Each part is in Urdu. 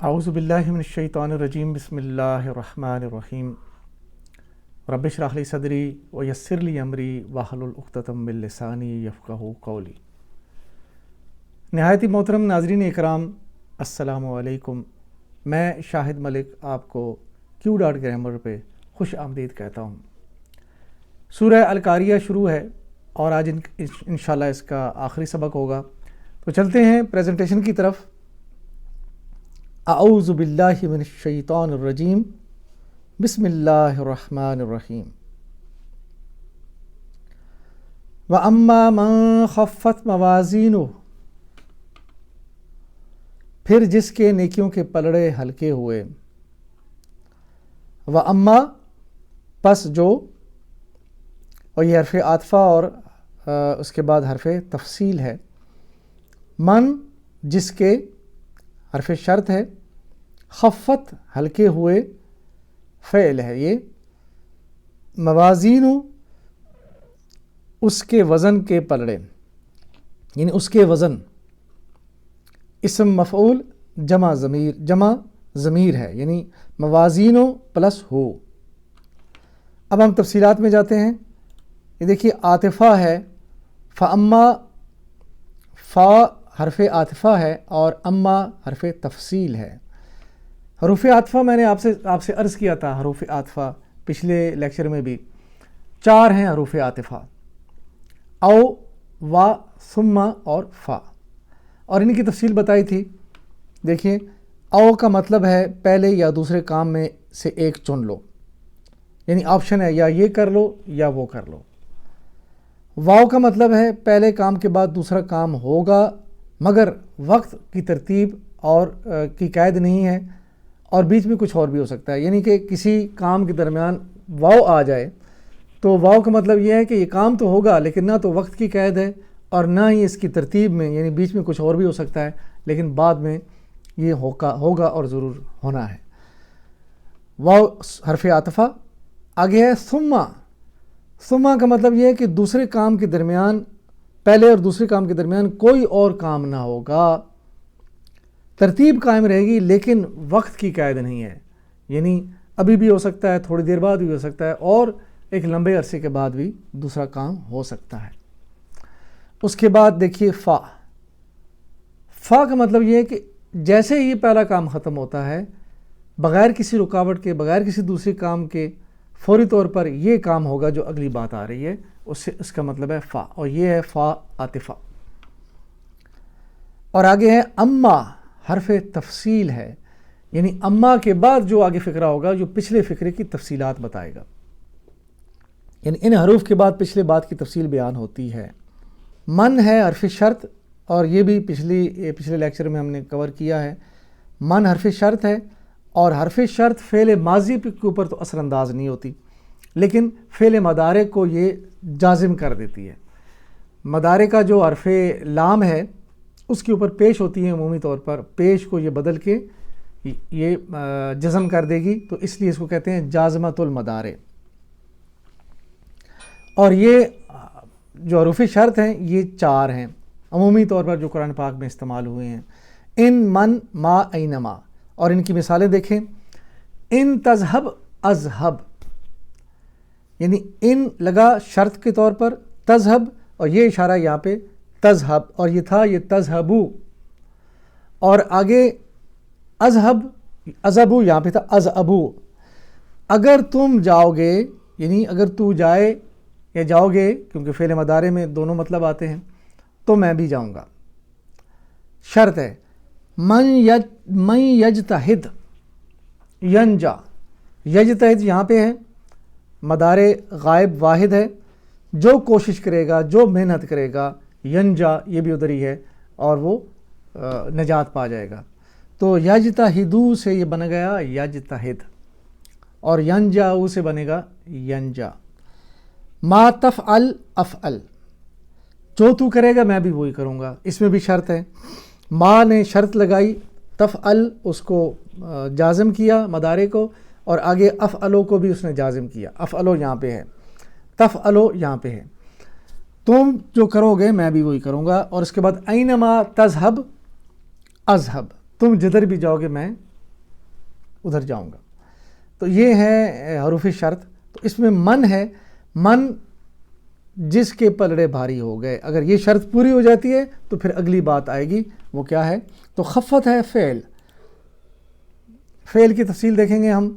اعوذ باللہ من الشیطان الرجیم بسم اللہ الرحمن الرحیم رب اشرح لی صدری ویسر لی امری واحلل عقدۃ من لسانی یفقہوا قولی۔ نہایت ہی محترم ناظرین اکرام، السلام علیکم۔ میں شاہد ملک آپ کو کیو ڈاٹ گرامر پہ خوش آمدید کہتا ہوں۔ سورہ القاریہ شروع ہے اور آج انشاءاللہ اس کا آخری سبق ہوگا، تو چلتے ہیں پریزنٹیشن کی طرف۔ اعوذ باللہ من الشیطان الرجیم بسم اللہ الرحمن الرحیم۔ وَأَمَّا مَنْ خَفَّتْ مَوَازِينُهُ، پھر جس کے نیکیوں کے پلڑے ہلکے ہوئے۔ وَأَمَّا، پس جو، اور یہ حرف عاطفہ اور اس کے بعد حرف تفصیل ہے۔ من، جس کے، حرف شرط ہے، خفت، ہلکے ہوئے، فعل ہے یہ۔ موازین، اس کے وزن کے پلڑے، یعنی اس کے وزن، اسم مفعول جمع ضمیر ہے، یعنی موازین پلس ہو۔ اب ہم تفصیلات میں جاتے ہیں۔ یہ دیکھیے عاطفہ ہے، فاما، فا حرف عاطفہ ہے اور اما حرف تفصیل ہے۔ حروف عاطفہ میں نے آپ سے عرض کیا تھا، حروف عاطفہ پچھلے لیکچر میں بھی 4 ہیں حروف عاطفہ، او، وا، ثم اور فا، اور ان کی تفصیل بتائی تھی۔ دیکھیں، او کا مطلب ہے پہلے یا دوسرے کام میں سے ایک چن لو، یعنی آپشن ہے یا یہ کر لو یا وہ کر لو۔ واو کا مطلب ہے پہلے کام کے بعد دوسرا کام ہوگا، مگر وقت کی ترتیب اور کی قید نہیں ہے، اور بیچ میں کچھ اور بھی ہو سکتا ہے، یعنی کہ کسی کام کے درمیان واو آ جائے تو واو کا مطلب یہ ہے کہ یہ کام تو ہوگا لیکن نہ تو وقت کی قید ہے اور نہ ہی اس کی ترتیب میں، یعنی بیچ میں کچھ اور بھی ہو سکتا ہے لیکن بعد میں یہ ہوگا اور ضرور ہونا ہے۔ واو حرف عاطفہ۔ آگے ہے ثم کا مطلب یہ ہے کہ دوسرے کام کے درمیان، پہلے اور دوسرے کام کے درمیان کوئی اور کام نہ ہوگا، ترتیب قائم رہے گی لیکن وقت کی قید نہیں ہے، یعنی ابھی بھی ہو سکتا ہے، تھوڑی دیر بعد بھی ہو سکتا ہے، اور ایک لمبے عرصے کے بعد بھی دوسرا کام ہو سکتا ہے۔ اس کے بعد دیکھیے فا کا مطلب یہ ہے کہ جیسے ہی پہلا کام ختم ہوتا ہے، بغیر کسی رکاوٹ کے، بغیر کسی دوسرے کام کے، فوری طور پر یہ کام ہوگا جو اگلی بات آ رہی ہے، اس کا مطلب ہے فا، اور یہ ہے فا عاطفہ۔ اور آگے ہے اما، حرف تفصیل ہے، یعنی اما کے بعد جو آگے فقرہ ہوگا جو پچھلے فقرے کی تفصیلات بتائے گا، یعنی ان حروف کے بعد پچھلے بات کی تفصیل بیان ہوتی ہے۔ من ہے حرف شرط، اور یہ بھی پچھلے لیکچر میں ہم نے کور کیا ہے۔ من حرف شرط ہے، اور حرف شرط فعل ماضی کے اوپر تو اثر انداز نہیں ہوتی، لیکن فعل مضارع کو یہ جازم کر دیتی ہے۔ مضارع کا جو حرف لام ہے اس کے اوپر پیش ہوتی ہے، عمومی طور پر پیش کو یہ بدل کے یہ جزم کر دے گی، تو اس لیے اس کو کہتے ہیں جازمۃ المضارع۔ اور یہ جو حروف شرط ہیں یہ 4 ہیں عمومی طور پر جو قرآن پاک میں استعمال ہوئے ہیں، ان، من، ما، اینما، اور ان کی مثالیں دیکھیں۔ ان تذہب اذہب، یعنی ان لگا شرط کے طور پر، تذہب، اور یہ اشارہ یہاں پہ تذہب، اور یہ تھا یہ تذہبو، اور آگے اذہبو یہاں پہ تھا اذہبو۔ اگر تم جاؤ گے، یعنی اگر تو جائے یا جاؤ گے، کیونکہ فعل مضارع میں دونوں مطلب آتے ہیں، تو میں بھی جاؤں گا۔ شرط ہے من یجتہد ینجا، یجتہد یہاں پہ ہے، مضارع غائب واحد ہے، جو کوشش کرے گا، جو محنت کرے گا، ینجا یہ بھی ادھر ہی ہے، اور وہ نجات پا جائے گا۔ تو یجتہدو سے یہ بن گیا یجتہد، اور ینجاؤ سے بنے گا ینجا۔ ما تفعل افعل، جو تو کرے گا میں بھی وہی کروں گا، اس میں بھی شرط ہے۔ ما نے شرط لگائی، تفعل اس کو جازم کیا مضارع کو، اور آگے افعلو کو بھی اس نے جازم کیا، افعلو یہاں پہ ہے، تفعلو یہاں پہ ہے، تم جو کرو گے میں بھی وہی کروں گا۔ اور اس کے بعد اینما تذہب اذہب، تم جدھر بھی جاؤ گے میں ادھر جاؤں گا. تو یہ ہے حروف شرط. تو اس میں من ہے، من جس کے پلڑے بھاری ہو گئے. اگر یہ شرط پوری ہو جاتی ہے تو پھر اگلی بات آئے گی، وہ کیا ہے؟ تو خفت ہے فعل. فعل کی تفصیل دیکھیں گے ہم.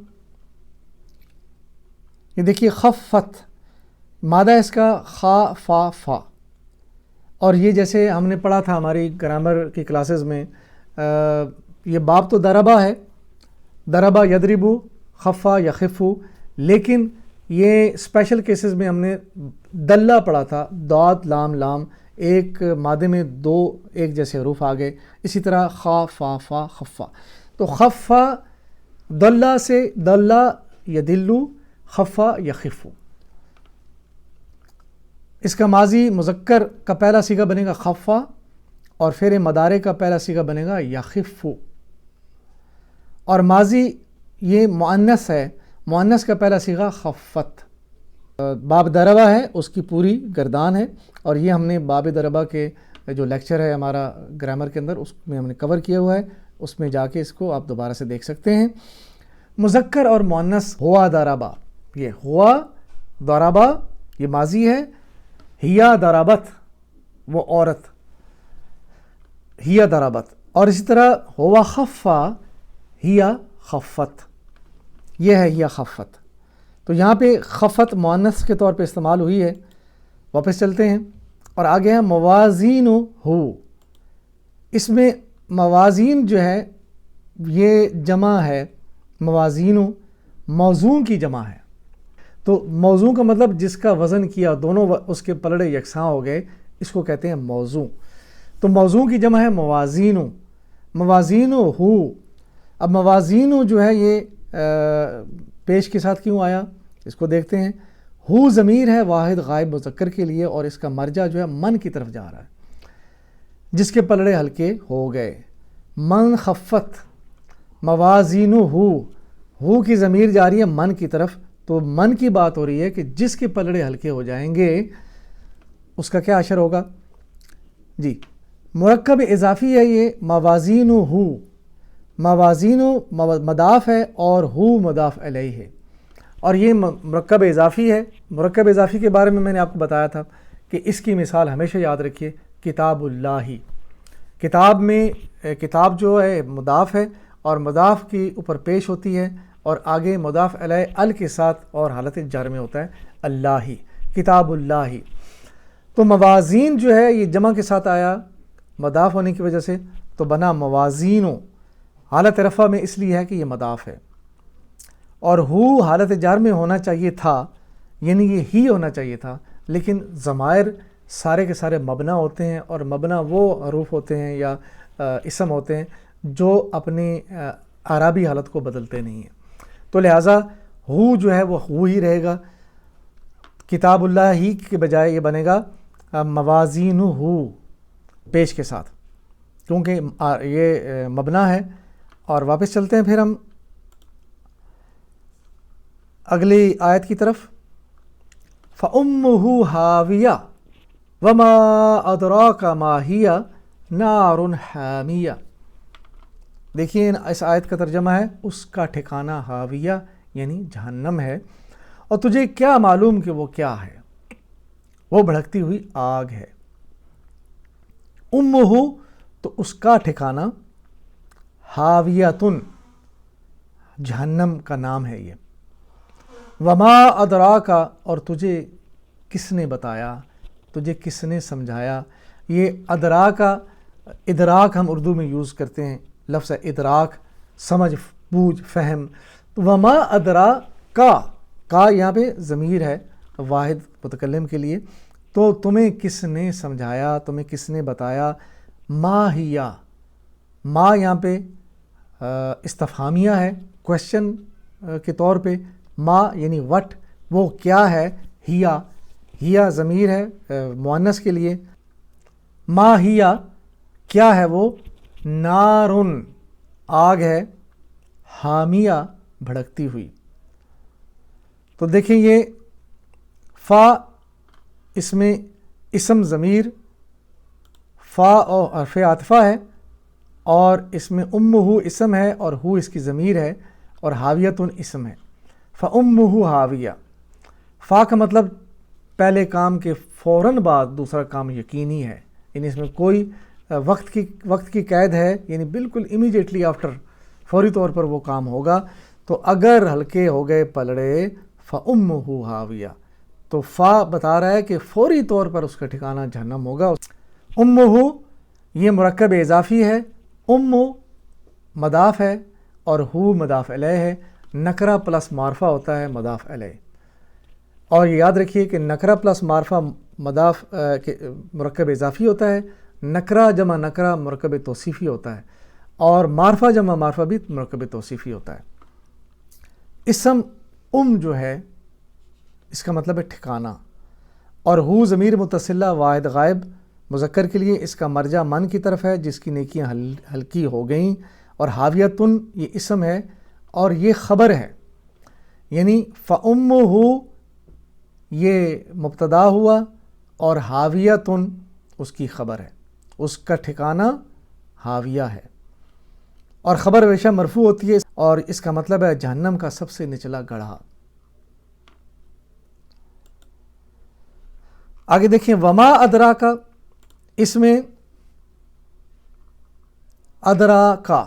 یہ دیکھیے خفت، مادہ اس کا خا فا فا. اور یہ جیسے ہم نے پڑھا تھا ہماری گرامر کی کلاسز میں، یہ باب تو دربا ہے، دربا یدربو، خفا یخفو، لیکن یہ اسپیشل کیسز میں ہم نے دلہ پڑھا تھا، داد لام لام، ایک مادے میں دو ایک جیسے حروف آ گئے. اسی طرح خا فا فا خفا. تو خفا دلہ سے دلہ یدلو، خفا یخفو. اس کا ماضی مذکر کا پہلا صیغہ بنے گا خفا، اور فعل مضارع کا پہلا صیغہ بنے گا یخفو. اور ماضی یہ مؤنث ہے، مؤنث کا پہلا صیغہ خفت. باب دربا ہے، اس کی پوری گردان ہے، اور یہ ہم نے باب دربا کے جو لیکچر ہے ہمارا گرامر کے اندر، اس میں ہم نے کور کیا ہوا ہے. اس میں جا کے اس کو آپ دوبارہ سے دیکھ سکتے ہیں. مذکر اور مؤنث ہوا دربا، یہ ہوا دربا یہ ماضی ہے، ہیا دربت وہ عورت، ہیا دربت. اور اسی طرح ہوا خفا، ہیا خفت، یہ ہے ہیا خفت. تو یہاں پہ خفت مؤنث کے طور پہ استعمال ہوئی ہے. واپس چلتے ہیں اور آگے ہیں موازین ہو. اس میں موازین جو ہے یہ جمع ہے، موازین موضوع کی جمع ہے. تو موضوع کا مطلب جس کا وزن کیا دونوں اس کے پلڑے یکساں ہو گئے، اس کو کہتے ہیں موضوع. تو موضوع کی جمع ہے موازین، موازین ہو. اب موازین جو ہے یہ پیش کے ساتھ کیوں آیا اس کو دیکھتے ہیں. ہو ضمیر ہے واحد غائب مذکر کے لیے، اور اس کا مرجع جو ہے من کی طرف جا رہا ہے، جس کے پلڑے ہلکے ہو گئے. من خفت موازین ہو کی ضمیر جا رہی ہے من کی طرف. تو من کی بات ہو رہی ہے کہ جس کے پلڑے ہلکے ہو جائیں گے اس کا کیا اثر ہوگا. جی مرکب اضافی ہے یہ موازین ہو. موازین مضاف ہے اور ہو مضاف الیہ ہے، اور یہ مرکب اضافی ہے. مرکب اضافی کے بارے میں میں نے آپ کو بتایا تھا کہ اس کی مثال ہمیشہ یاد رکھیے، کتاب اللہ. کتاب میں کتاب جو ہے مضاف ہے اور مضاف کی اوپر پیش ہوتی ہے، اور آگے مضاف الیہ ال کے ساتھ اور حالت جر میں ہوتا ہے اللہ، کتاب اللہ. تو موازین جو ہے یہ جمع کے ساتھ آیا مضاف ہونے کی وجہ سے، تو بنا موازینوں. حالت رفع میں اس لیے ہے کہ یہ مضاف ہے، اور ہو حالت جار میں ہونا چاہیے تھا، یعنی یہ ہی ہونا چاہیے تھا، لیکن ضمائر سارے کے سارے مبنا ہوتے ہیں، اور مبنا وہ حروف ہوتے ہیں یا اسم ہوتے ہیں جو اپنی اعرابی حالت کو بدلتے نہیں ہیں. تو لہٰذا ہو جو ہے وہ ہو ہی رہے گا. کتاب اللہ ہی کے بجائے یہ بنے گا موازین ہو پیش کے ساتھ، کیونکہ یہ مبنا ہے. اور واپس چلتے ہیں پھر ہم اگلی آیت کی طرف. فَأُمُّهُ هَاوِيَةٌ وَمَا أَدْرَاكَ مَا هِيَ نَارٌ حَامِيَةٌ. دیکھیے اس آیت کا ترجمہ ہے اس کا ٹھکانہ ہاویہ یعنی جہنم ہے، اور تجھے کیا معلوم کہ وہ کیا ہے، وہ بھڑکتی ہوئی آگ ہے. امہ تو اس کا ٹھکانہ، ہاویتن جہنم کا نام ہے یہ. وما ادراکا اور تجھے کس نے بتایا، تجھے کس نے سمجھایا. یہ ادراکا، ادراک ہم اردو میں یوز کرتے ہیں، لفظ ادراک سمجھ بوجھ فہم. وما ادراکا کا یہاں پہ ضمیر ہے واحد متکلم کے لیے. تو تمہیں کس نے سمجھایا، تمہیں کس نے بتایا. ما ہیا، ما یہاں پہ استفہامیہ ہے، کوشچن کے طور پہ. ما یعنی وٹ، وہ کیا ہے. ہیا، ہیا ضمیر ہے مؤنث کے لیے. ما ہیا کیا ہے وہ. نارن آگ ہے، حامیہ بھڑکتی ہوئی. تو دیکھیں یہ فا اس میں اسم ضمیر فا اور حرف عاطفہ ہے، اور اس میں امہ اسم ہے اور ہو اس کی ضمیر ہے. اور حاویتن اسم ہے. فَأُمُّهُ حاویہ، فا کا مطلب پہلے کام کے فوراً بعد دوسرا کام یقینی ہے، یعنی اس میں کوئی وقت کی قید ہے، یعنی بالکل امیڈیٹلی آفٹر، فوری طور پر وہ کام ہوگا. تو اگر ہلکے ہو گئے پلڑے فَأُمُّهُ حاویہ، تو فا بتا رہا ہے کہ فوری طور پر اس کا ٹھکانہ جہنم ہوگا. امہ یہ مرکب اضافی ہے، ام مضاف ہے اور ہو مضاف الیہ ہے. نکرہ پلس معرفہ ہوتا ہے مضاف الیہ. اور یہ یاد رکھیے کہ نکرہ پلس معرفہ مضاف مرکب اضافی ہوتا ہے، نکرہ جمع نکرہ مرکب توصیفی ہوتا ہے، اور معرفہ جمع معرفہ بھی مرکب توصیفی ہوتا ہے. اسم جو ہے اس کا مطلب ہے ٹھکانہ، اور ہو ضمیر متصلہ واحد غائب مذکر کے لیے اس کا مرجع من کی طرف ہے جس کی نیکیاں ہلکی ہو گئیں. اور حاویتن یہ اسم ہے اور یہ خبر ہے، یعنی فَأُمُّهُ یہ مبتدا ہوا اور حاویتن اس کی خبر ہے، اس کا ٹھکانہ حاویہ ہے. اور خبر ہمیشہ مرفوع ہوتی ہے اور اس کا مطلب ہے جہنم کا سب سے نچلا گڑھا. آگے دیکھیں وما ادراکا، اس میں ادراکا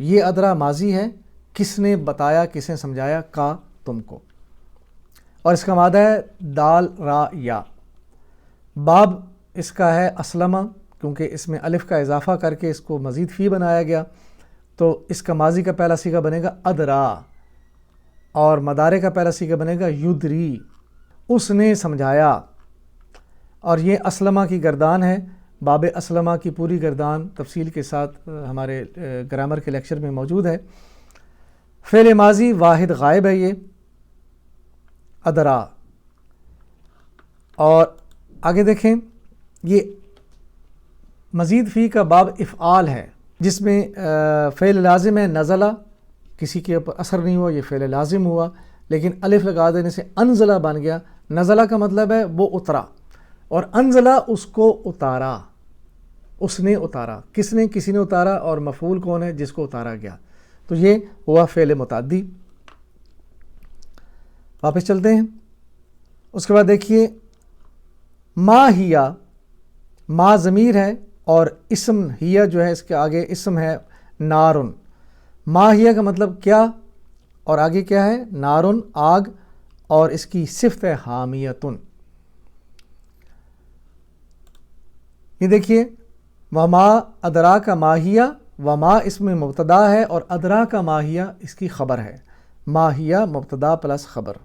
یہ ادرا ماضی ہے، کس نے بتایا، کس نے سمجھایا، کا تم کو. اور اس کا مادہ ہے دال را یا. باب اس کا ہے اسلمہ، کیونکہ اس میں الف کا اضافہ کر کے اس کو مزید فی بنایا گیا، تو اس کا ماضی کا پہلا صیغہ بنے گا ادرا، اور مدارے کا پہلا صیغہ بنے گا یدری، اس نے سمجھایا. اور یہ اسلمہ کی گردان ہے. باب اسلمہ کی پوری گردان تفصیل کے ساتھ ہمارے گرامر کے لیکچر میں موجود ہے. فعل ماضی واحد غائب ہے یہ ادرا. اور آگے دیکھیں یہ مزید فی کا باب افعال ہے، جس میں فعل لازم ہے نزلہ، کسی کے اوپر اثر نہیں ہوا، یہ فعل لازم ہوا، لیکن الف لگا دینے سے انزلہ بن گیا. نزلہ کا مطلب ہے وہ اترا، اور انزلہ اس کو اتارا، اس نے اتارا. کس نے؟ کسی نے اتارا، اور مفعول کون ہے؟ جس کو اتارا گیا. تو یہ ہوا فعل متعدی. واپس چلتے ہیں. اس کے بعد دیکھیے ما ہیا، ما ضمیر ہے اور اسم ہیا جو ہے اس کے آگے اسم ہے نارن. ما ہیا کا مطلب کیا، اور آگے کیا ہے؟ نارن آگ، اور اس کی صفت ہے حامیتن. یہ دیکھیے وما ادرا کا ماہیہ، وما اس میں مبتدا ہے اور ادرا کا ماہیہ اس کی خبر ہے. ماہیہ مبتدا پلس خبر،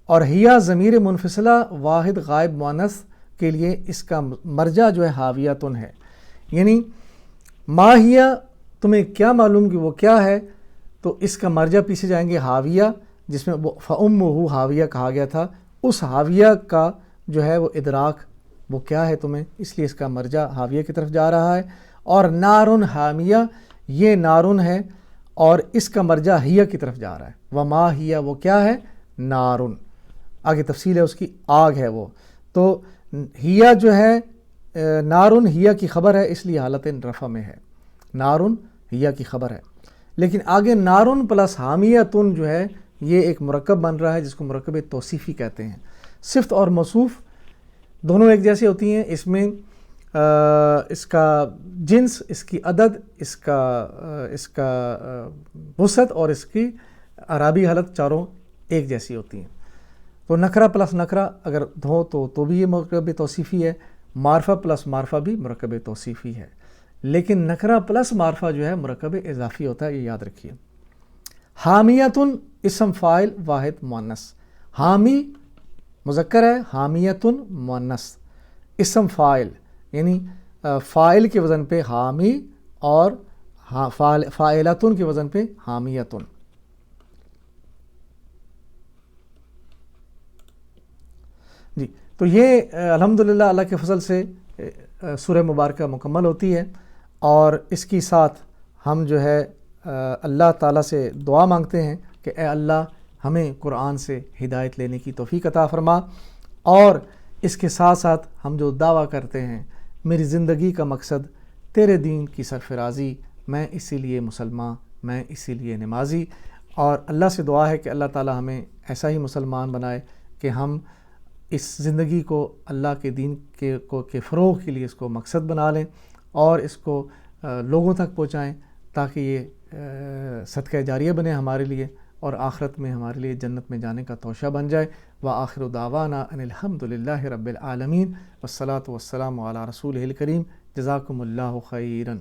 اور ہیا ضمیر منفصلہ واحد غائب مؤنث کے لیے اس کا مرجع جو ہے حاویتن ہے. یعنی ماہیہ تمہیں کیا معلوم کہ وہ کیا ہے، تو اس کا مرجع پیچھے جائیں گے حاویہ، جس میں وہ فَأُمُّهُ حاویہ کہا گیا تھا. اس حاویہ کا جو ہے وہ ادراک وہ کیا ہے تمہیں، اس لیے اس کا مرجع حاویہ کی طرف جا رہا ہے. اور نارن حامیہ یہ نارن ہے اور اس کا مرجع ہیہ کی طرف جا رہا ہے. وما ہیہ وہ کیا ہے؟ نارن. آگے تفصیل ہے اس کی، آگ ہے وہ. تو ہیہ جو ہے نارن ہیہ کی خبر ہے، اس لیے حالت رفع میں ہے. نارن ہیہ کی خبر ہے، لیکن آگے نارن پلس حامیتن جو ہے یہ ایک مرکب بن رہا ہے جس کو مرکب توصیفی کہتے ہیں. صفت اور موصوف دونوں ایک جیسی ہوتی ہیں. اس میں اس کا جنس، اس کی عدد، اس کا وسعت اور اس کی اعرابی حالت چاروں ایک جیسی ہوتی ہیں. تو نکرہ پلس نکرہ اگر ہو تو بھی یہ مرکب توصیفی ہے. معرفہ پلس معرفہ بھی مرکب توصیفی ہے، لیکن نکرہ پلس معرفہ جو ہے مرکب اضافی ہوتا ہے، یہ یاد رکھیے. حامیتن اسم فاعل واحد مؤنث. حامی مذکر ہے، حامیتن مؤنث. اسم فاعل یعنی فاعل کے وزن پہ حامی اور فاعلتن کے وزن پہ حامیتن. جی تو یہ الحمدللہ اللہ کے فضل سے سورہ مبارکہ مکمل ہوتی ہے، اور اس کی ساتھ ہم جو ہے اللہ تعالیٰ سے دعا مانگتے ہیں کہ اے اللہ ہمیں قرآن سے ہدایت لینے کی توفیق عطا فرما. اور اس کے ساتھ ساتھ ہم جو دعویٰ کرتے ہیں میری زندگی کا مقصد تیرے دین کی سرفرازی، میں اسی لیے مسلمان، میں اسی لیے نمازی. اور اللہ سے دعا ہے کہ اللہ تعالی ہمیں ایسا ہی مسلمان بنائے کہ ہم اس زندگی کو اللہ کے دین کے فروغ کے لیے اس کو مقصد بنا لیں اور اس کو لوگوں تک پہنچائیں، تاکہ یہ صدقہ جاریہ بنے ہمارے لیے اور آخرت میں ہمارے لیے جنت میں جانے کا توشہ بن جائے. وآخر دعوانا ان الحمد للہ رب العالمین والصلاۃ والسلام علی رسولہ الکریم. جزاکم اللہ خیراً.